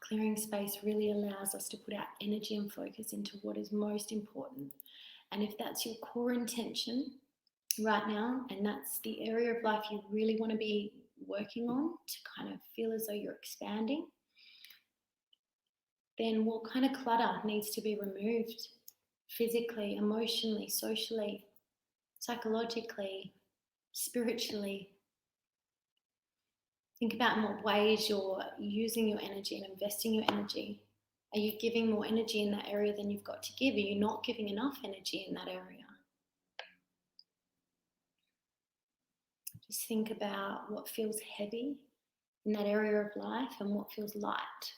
Clearing space really allows us to put our energy and focus into what is most important. And if that's your core intention right now, and that's the area of life you really want to be working on to kind of feel as though you're expanding, then what kind of clutter needs to be removed physically, emotionally, socially, psychologically, spiritually? Think about in what ways you're using your energy and investing your energy. Are you giving more energy in that area than you've got to give? Are you not giving enough energy in that area? Just think about what feels heavy in that area of life and what feels light.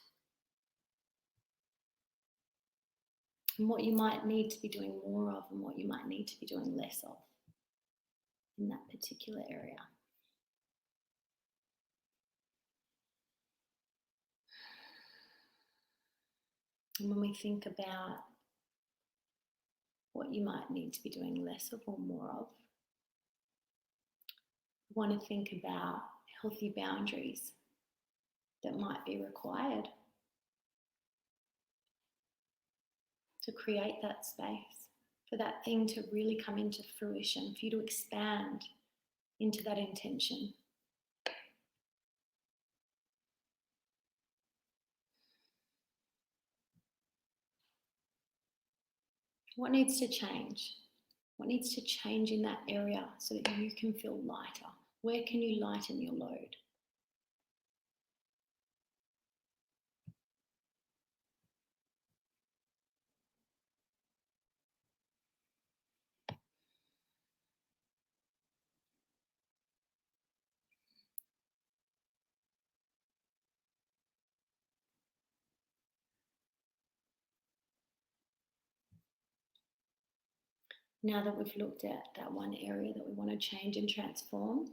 And what you might need to be doing more of and what you might need to be doing less of in that particular area. And when we think about what you might need to be doing less of or more of, we want to think about healthy boundaries that might be required to create that space, for that thing to really come into fruition, for you to expand into that intention. What needs to change? What needs to change in that area so that you can feel lighter? Where can you lighten your load? Now that we've looked at that one area that we want to change and transform,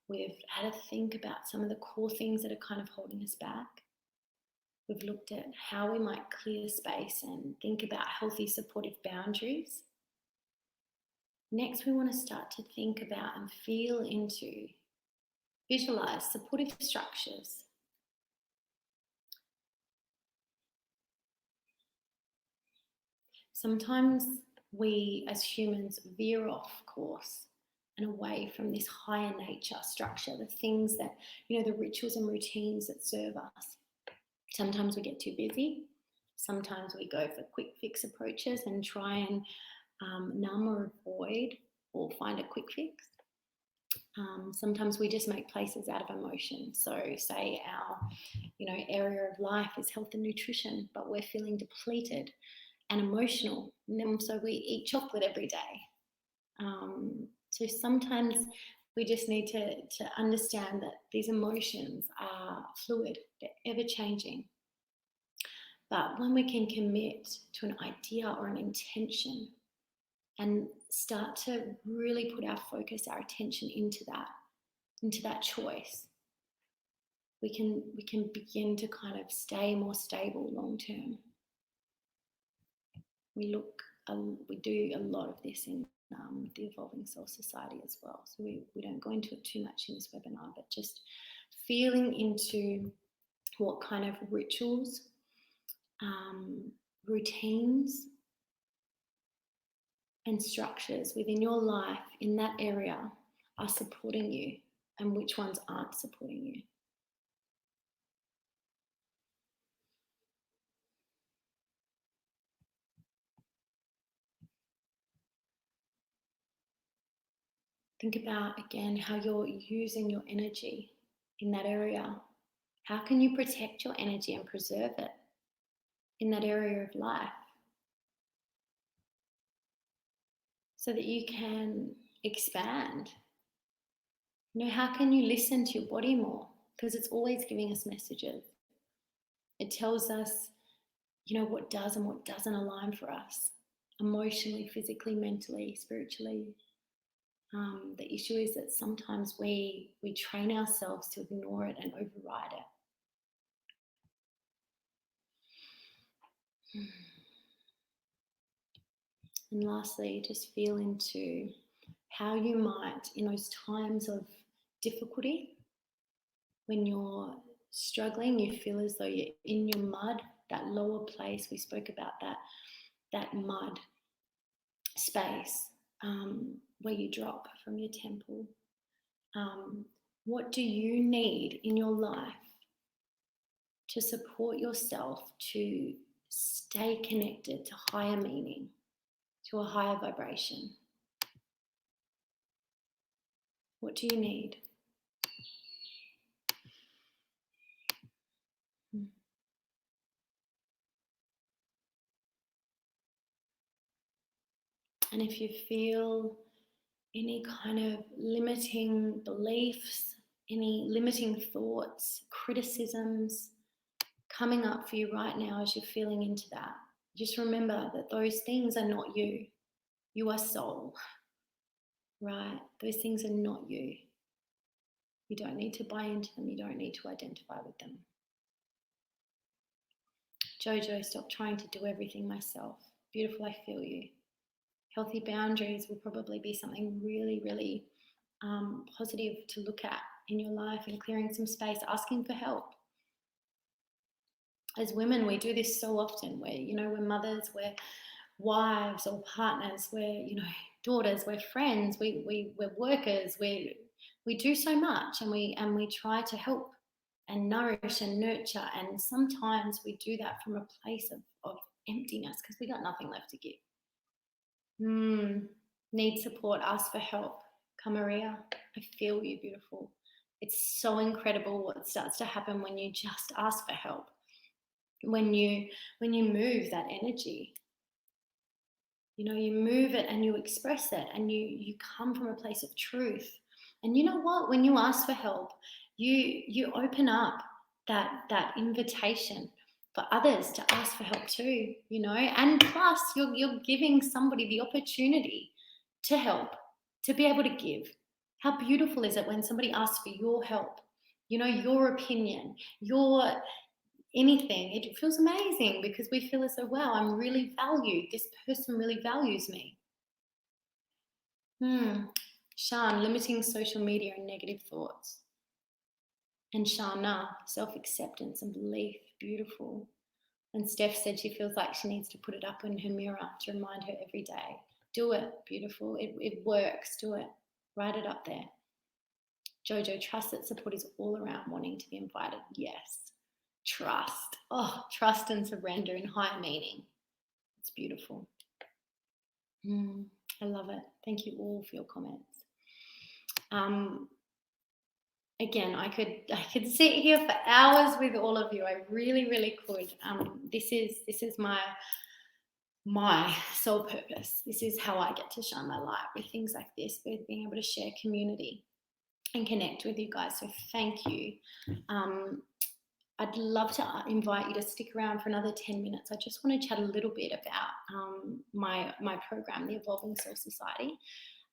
we've had to think about some of the core things that are kind of holding us back. We've looked at how we might clear space and think about healthy, supportive boundaries. Next, we want to start to think about and feel into, visualize supportive structures. Sometimes we as humans veer off course and away from this higher nature structure, the things that, you know, the rituals and routines that serve us. Sometimes we get too busy. Sometimes we go for quick fix approaches and try and numb or avoid or find a quick fix. Sometimes we just make places out of emotion. So say our, area of life is health and nutrition, but we're feeling depleted and emotional. And then so we eat chocolate every day. So sometimes we just need to understand that these emotions are fluid, they're ever changing. But when we can commit to an idea or an intention and start to really put our focus, our attention into that choice, we can begin to kind of stay more stable long term. We do a lot of this in the Evolving Soul Society as well. So we don't go into it too much in this webinar, but just feeling into what kind of rituals, routines, and structures within your life in that area are supporting you and which ones aren't supporting you. Think about, again, how you're using your energy in that area. How can you protect your energy and preserve it in that area of life so that you can expand? How can you listen to your body more? Because it's always giving us messages. It tells us, what does and what doesn't align for us emotionally, physically, mentally, spiritually. The issue is that sometimes we train ourselves to ignore it and override it. And lastly, just feel into how you might, in those times of difficulty, when you're struggling, you feel as though you're in your mud, that lower place, we spoke about that mud space where you drop from your temple. What do you need in your life to support yourself to stay connected to higher meaning, to a higher vibration? What do you need? And if you feel any kind of limiting beliefs, any limiting thoughts, criticisms coming up for you right now as you're feeling into that, just remember that those things are not you. You are soul, right? Those things are not you. You don't need to buy into them. You don't need to identify with them. Jojo, stop trying to do everything myself. Beautiful, I feel you. Healthy boundaries will probably be something really, really positive to look at in your life, and clearing some space, asking for help. As women, we do this so often. We're mothers, we're wives or partners, we're daughters, we're friends, we're workers, we do so much, and we try to help and nourish and nurture, and sometimes we do that from a place of emptiness because we got nothing left to give. Need support, ask for help. Kamaria, I feel you, beautiful. It's so incredible what starts to happen when you just ask for help. When you move that energy, you move it and you express it, and you come from a place of truth. And you know what? When you ask for help, you open up that invitation for others to ask for help too, and plus you're giving somebody the opportunity to help, to be able to give. How beautiful is it when somebody asks for your help, your opinion, your anything? It feels amazing because we feel as though, wow, I'm really valued. This person really values me. Shan, limiting social media and negative thoughts. And Shana, self-acceptance and belief. Beautiful. And Steph said she feels like she needs to put it up in her mirror to remind her every day. Do it. Beautiful. It works. Do it. Write it up there. Jojo, trust that support is all around, wanting to be invited. Yes. Trust. Oh, trust and surrender in higher meaning. It's beautiful. I love it. Thank you all for your comments. Again, I could sit here for hours with all of you. I really, really could. This is my sole purpose. This is how I get to shine my light with things like this, with being able to share community and connect with you guys. So thank you. I'd love to invite you to stick around for another 10 minutes. I just want to chat a little bit about my program, the Evolving Soul Society.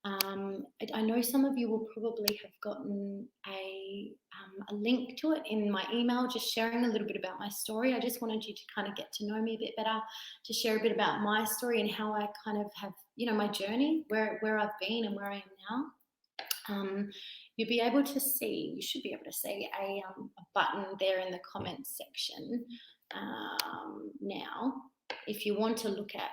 I know some of you will probably have gotten a link to it in my email, just sharing a little bit about my story. I just wanted you to kind of get to know me a bit better, to share a bit about my story and how I kind of have, my journey, where I've been and where I am now. You should be able to see a button there in the comments section now, if you want to look at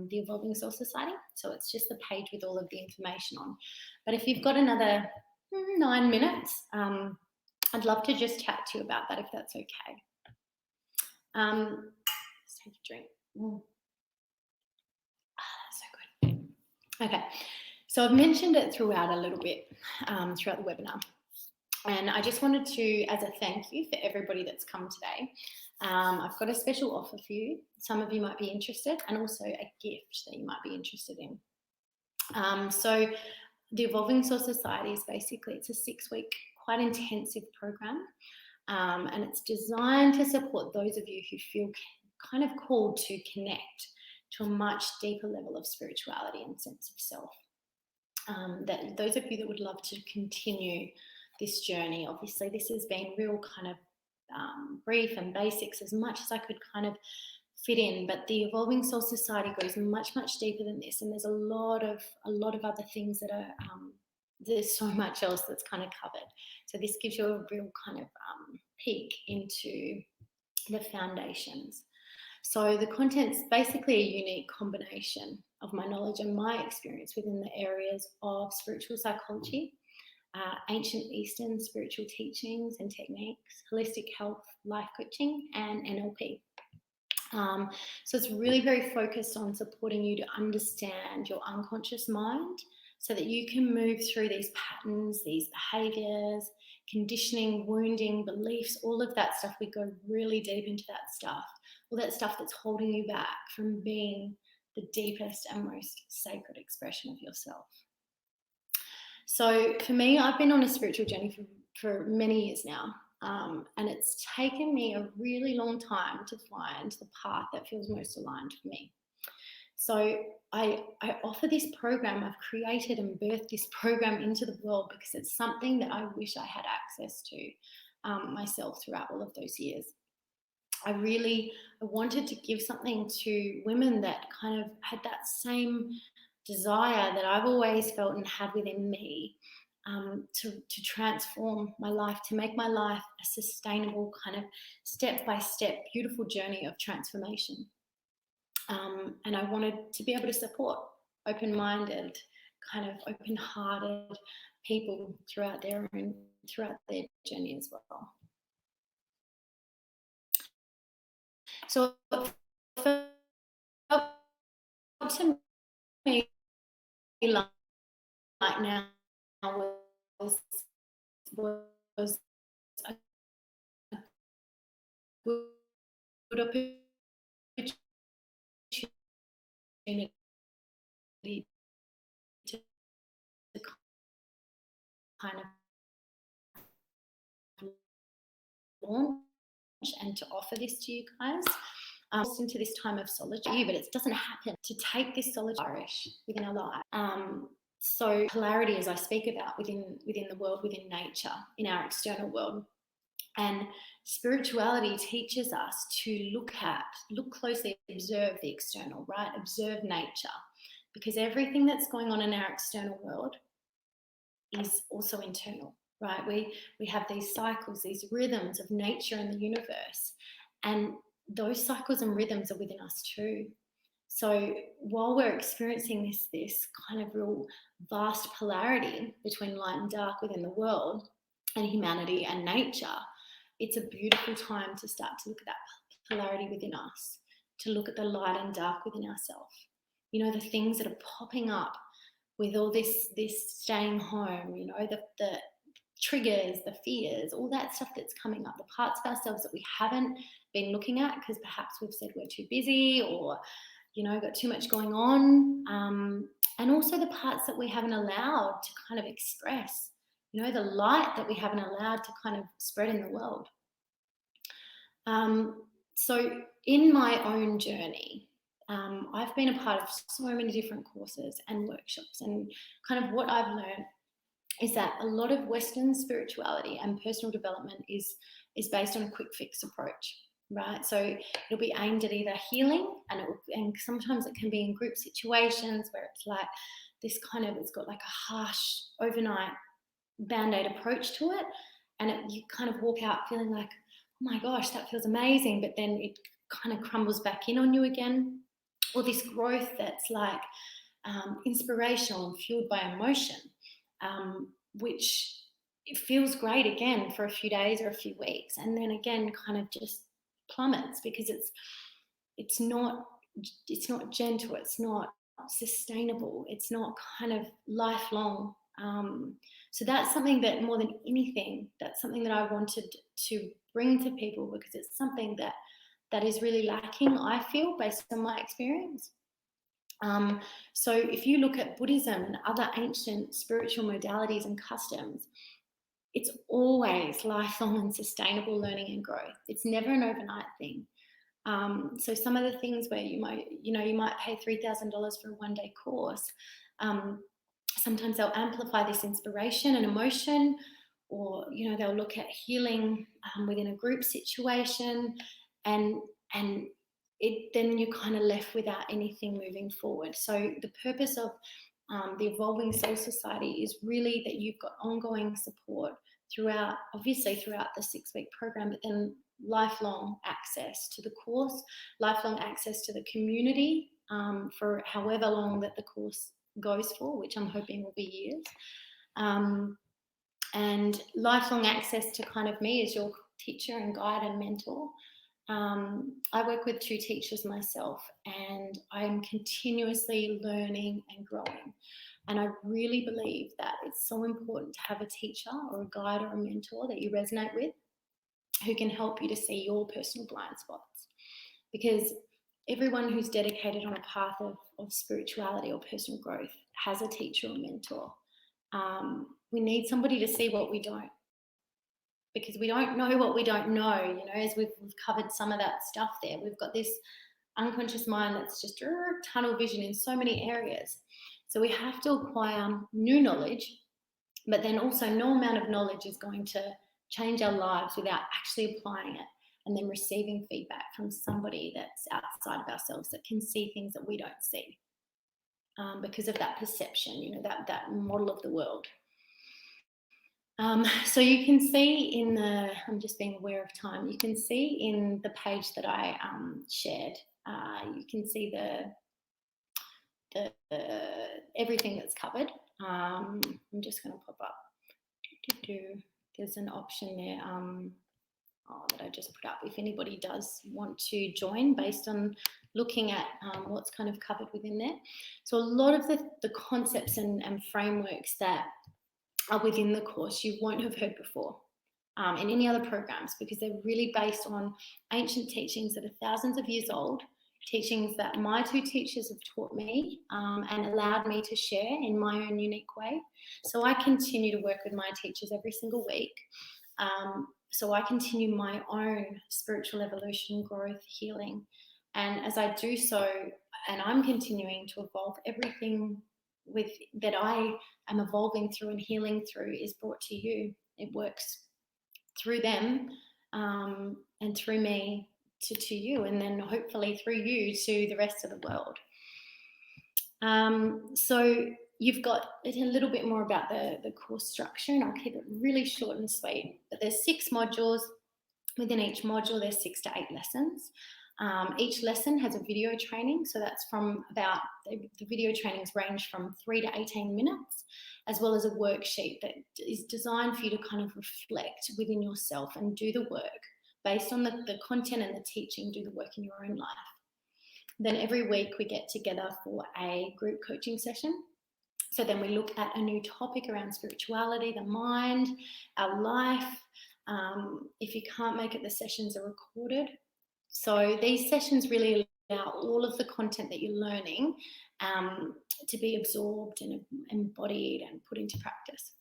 the Evolving Soul Society. So it's just the page with all of the information on. But if you've got another 9 minutes, I'd love to just chat to you about that, if that's okay. Let's take a drink. That's so good. Okay, so I've mentioned it throughout a little bit, throughout the webinar. And I just wanted to, as a thank you for everybody that's come today, I've got a special offer for you. Some of you might be interested, and also a gift that you might be interested in. So the Evolving Soul Society is basically, it's a 6-week, quite intensive program. And it's designed to support those of you who feel kind of called to connect to a much deeper level of spirituality and sense of self. That those of you that would love to continue this journey. Obviously, this has been real kind of brief and basics as much as I could kind of fit in, but the Evolving Soul Society goes much, much deeper than this, and there's a lot of other things that are there's so much else that's kind of covered. So this gives you a real kind of peek into the foundations. So the content's basically a unique combination of my knowledge and my experience within the areas of spiritual psychology, ancient Eastern spiritual teachings and techniques, holistic health, life coaching, and NLP. So it's really very focused on supporting you to understand your unconscious mind so that you can move through these patterns, these behaviors, conditioning, wounding, beliefs, all of that stuff. We go really deep into that stuff, all that stuff that's holding you back from being the deepest and most sacred expression of yourself. So for me, I've been on a spiritual journey for many years now. And it's taken me a really long time to find the path that feels most aligned for me. So I offer this program. I've created and birthed this program into the world because it's something that I wish I had access to myself throughout all of those years. I wanted to give something to women that kind of had that same desire that I've always felt and had within me, to transform my life, to make my life a sustainable kind of step-by-step beautiful journey of transformation. And I wanted to be able to support open-minded, kind of open-hearted people throughout their journey as well. So it felt to me like now was a good opportunity to kind of launch and to offer this to you guys. Into this time of solitude, but it doesn't happen to take this solitude within our life. So polarity, as I speak about within the world, within nature, in our external world, and spirituality teaches us to look closely, observe the external, right? Observe nature, because everything that's going on in our external world is also internal, right? We have these cycles, these rhythms of nature and the universe, and those cycles and rhythms are within us too. So while we're experiencing this kind of real vast polarity between light and dark within the world and humanity and nature, it's a beautiful time to start to look at that polarity within us, to look at the light and dark within ourselves. The things that are popping up with all this staying home, you know, the triggers, the fears, all that stuff that's coming up, the parts of ourselves that we haven't been looking at because perhaps we've said we're too busy or, you know, got too much going on. And also the parts that we haven't allowed to kind of express, you know, the light that we haven't allowed to kind of spread in the world. So in my own journey, I've been a part of so many different courses and workshops, and kind of what I've learned is that a lot of Western spirituality and personal development is based on a quick fix approach, right? So it'll be aimed at either healing, and sometimes it can be in group situations where it's like this kind of, it's got like a harsh overnight band-aid approach to it, and you kind of walk out feeling like, oh my gosh, that feels amazing, but then it kind of crumbles back in on you again. Or this growth that's like inspirational and fueled by emotion, which it feels great again for a few days or a few weeks, and then again kind of just plummets because it's not gentle, it's not sustainable, it's not kind of lifelong. So that's something that more than anything, that's something that I wanted to bring to people, because it's something that is really lacking, I feel, based on my experience. So if you look at Buddhism and other ancient spiritual modalities and customs, it's always lifelong and sustainable learning and growth. It's never an overnight thing. So some of the things where you might pay $3,000 for a one-day course, sometimes they'll amplify this inspiration and emotion, or, you know, they'll look at healing within a group situation, and then you're kind of left without anything moving forward. So the purpose of the Evolving Soul Society is really that you've got ongoing support throughout the 6-week program, but then lifelong access to the course, lifelong access to the community for however long that the course goes for, which I'm hoping will be years, and lifelong access to kind of me as your teacher and guide and mentor. I work with 2 teachers myself, and I'm continuously learning and growing. And I really believe that it's so important to have a teacher or a guide or a mentor that you resonate with, who can help you to see your personal blind spots. Because everyone who's dedicated on a path of spirituality or personal growth has a teacher or mentor. We need somebody to see what we don't, because we don't know what we don't know, you know, as we've covered some of that stuff there. We've got this unconscious mind that's just tunnel vision in so many areas. So we have to acquire new knowledge, but then also no amount of knowledge is going to change our lives without actually applying it and then receiving feedback from somebody that's outside of ourselves that can see things that we don't see, because of that perception, you know, that model of the world. So you can see in I'm just being aware of time, you can see in the page that I shared, you can see the everything that's covered. I'm just going to pop up. There's an option there that I just put up if anybody does want to join based on looking at what's kind of covered within there. So a lot of the concepts and frameworks that are within the course you won't have heard before in any other programs, because they're really based on ancient teachings that are thousands of years old, teachings that my 2 teachers have taught me and allowed me to share in my own unique way. So I continue to work with my teachers every single week. So I continue my own spiritual evolution, growth, healing. And as I do so, and I'm continuing to evolve, everything that I am evolving through and healing through is brought to you. It works through them and through me to you, and then hopefully through you to the rest of the world. So you've got a little bit more about the course structure, and I'll keep it really short and sweet. But there's 6 modules. Within each module, there's 6 to 8 lessons. Each lesson has a video training, so that's from about, the video trainings range from 3 to 18 minutes, as well as a worksheet that is designed for you to kind of reflect within yourself and do the work based on the content and the teaching, do the work in your own life. Then every week we get together for a group coaching session. So then we look at a new topic around spirituality, the mind, our life. If you can't make it, the sessions are recorded. So these sessions really allow all of the content that you're learning to be absorbed and embodied and put into practice.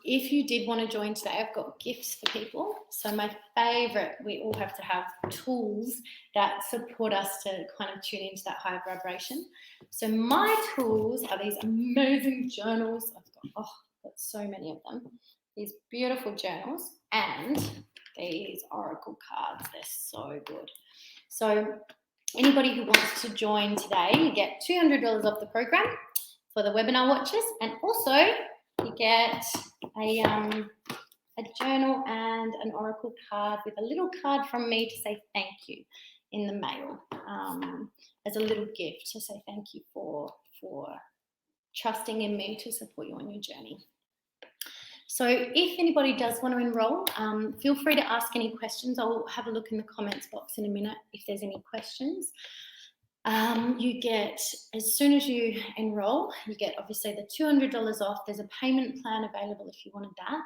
If you did want to join today, I've got gifts for people. So my favorite, we all have to have tools that support us to kind of tune into that higher vibration. So my tools are these amazing journals. I've got so many of them. These beautiful journals and these oracle cards. They're so good. So anybody who wants to join today, you get $200 off the program for the webinar watchers, and also you get a journal and an oracle card with a little card from me to say thank you in the mail as a little gift to say thank you for trusting in me to support you on your journey. So if anybody does want to enroll, feel free to ask any questions. I'll have a look in the comments box in a minute if there's any questions. You get, as soon as you enroll, you get obviously the $200 off. There's a payment plan available if you wanted that.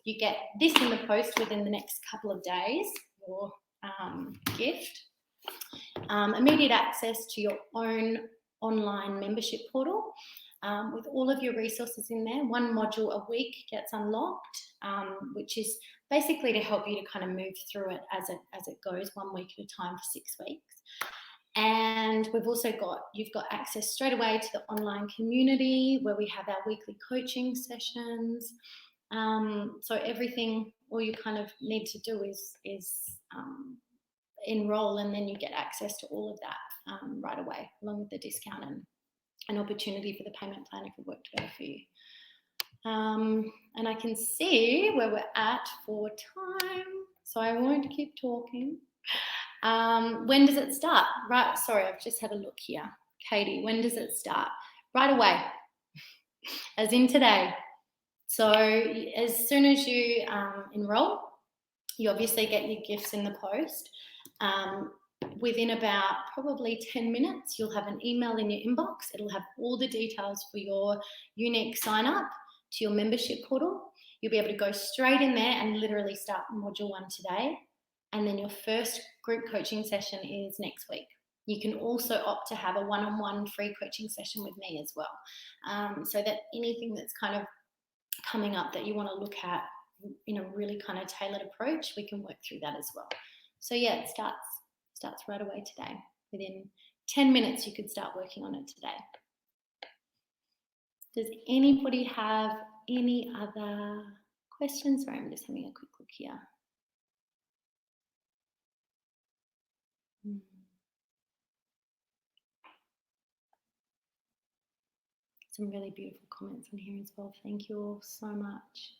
You get this in the post within the next couple of days, your gift. Immediate access to your own online membership portal with all of your resources in there. One module a week gets unlocked, which is basically to help you to kind of move through it as it goes, 1 week at a time for 6 weeks. And we've also you've got access straight away to the online community where we have our weekly coaching sessions. So everything, all you kind of need to do is enroll, and then you get access to all of that right away, along with the discount and an opportunity for the payment plan if it worked better for you. And I can see where we're at for time, so I won't keep talking. When does it start? Right, sorry, I've just had a look here. Katie, when does it start? Right away, as in today. So as soon as you enroll, you obviously get your gifts in the post. Within about probably 10 minutes, you'll have an email in your inbox. It'll have all the details for your unique sign up to your membership portal. You'll be able to go straight in there and literally start module 1 today. And then your first group coaching session is next week. You can also opt to have a one-on-one free coaching session with me as well. So that anything that's kind of coming up that you want to look at in a really kind of tailored approach, we can work through that as well. So yeah, it starts right away today. Within 10 minutes, you could start working on it today. Does anybody have any other questions? Sorry, I'm just having a quick look here. Some really beautiful comments on here as well. Thank you all so much.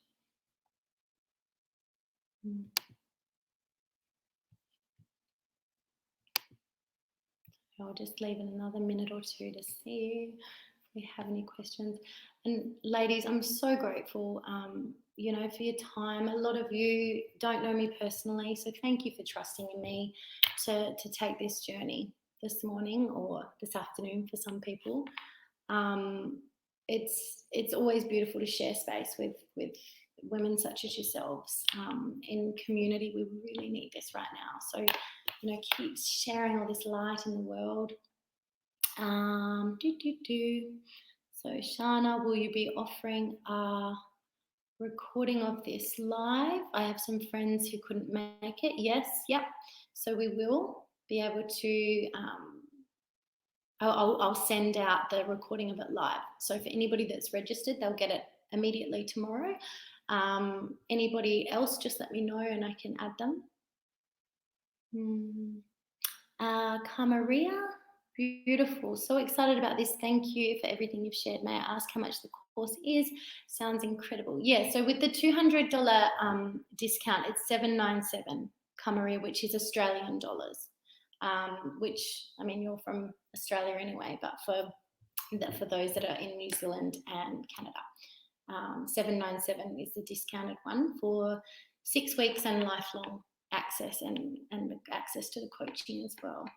I'll just leave another minute or two to see if we have any questions. And ladies, I'm so grateful, you know, for your time. A lot of you don't know me personally, so thank you for trusting in me to take this journey this morning or this afternoon for some people. It's always beautiful to share space with women such as yourselves in community. We really need this right now. So, you know, keep sharing all this light in the world. So Shana, will you be offering a recording of this live? I have some friends who couldn't make it. Yes, yep. So we will be able to, I'll send out the recording of it live. So for anybody that's registered, they'll get it immediately tomorrow. Anybody else, just let me know and I can add them. Kamaria, beautiful. So excited about this. Thank you for everything you've shared. May I ask how much the course is? Sounds incredible. Yeah, so with the $200 discount, it's $797, Kamaria, which is Australian dollars. Which, I mean, you're from Australia anyway, but for those that are in New Zealand and Canada, $797 is the discounted one for 6 weeks and lifelong access and access to the coaching as well.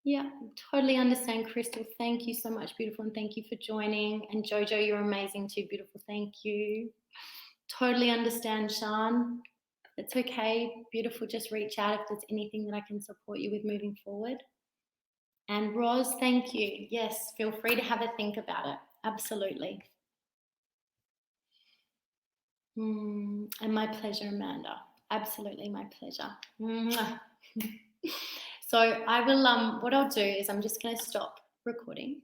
Yeah, totally understand, Crystal. Thank you so much, beautiful, and thank you for joining. And Jojo, you're amazing too, beautiful. Thank you. Totally understand, Sean. It's okay, beautiful. Just reach out if there's anything that I can support you with moving forward. And Roz, thank you. Yes, feel free to have a think about it. Absolutely. And my pleasure, Amanda. Absolutely my pleasure. So I will, what I'll do is I'm just going to stop recording.